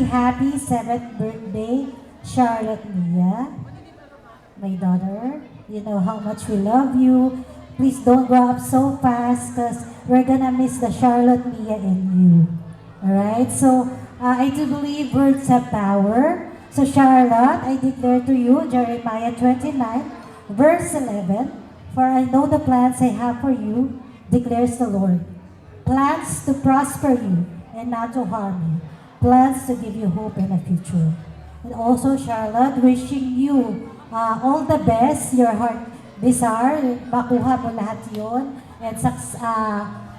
happy 7th birthday, Charlotte Mia, my daughter. You know how much we love you. Please don't grow up so fast because we're gonna miss the Charlotte Mia in you. Alright, so I do believe words have power. So Charlotte, I declare to you, Jeremiah 29, verse 11, for I know the plans I have for you, declares the Lord. Plans to prosper you and not to harm you. Plans to give you hope and a future. And also, Charlotte, wishing you all the best, your heart desire, makuha mo lahat yun, and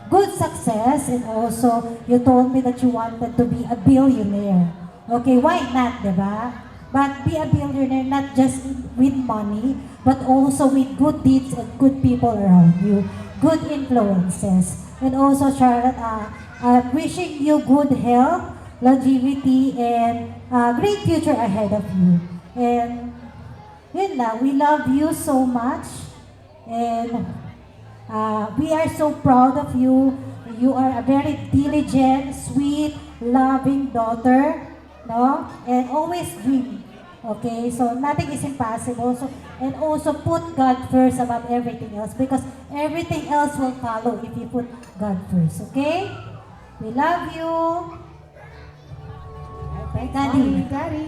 good success, and also, you told me that you wanted to be a billionaire. Okay, why not, diba? But be a billionaire not just with money, but also with good deeds and good people around you, good influences. And also, Charlotte, wishing you good health, longevity, and great future ahead of you. And yun lang, we love you so much. And we are so proud of you. You are a very diligent, sweet, loving daughter, no? And always dream. Okay, so nothing is impossible. So, and also put God first above everything else because everything else will follow if you put God first. Okay? We love you. Thanks, Daddy. Mommy, Daddy.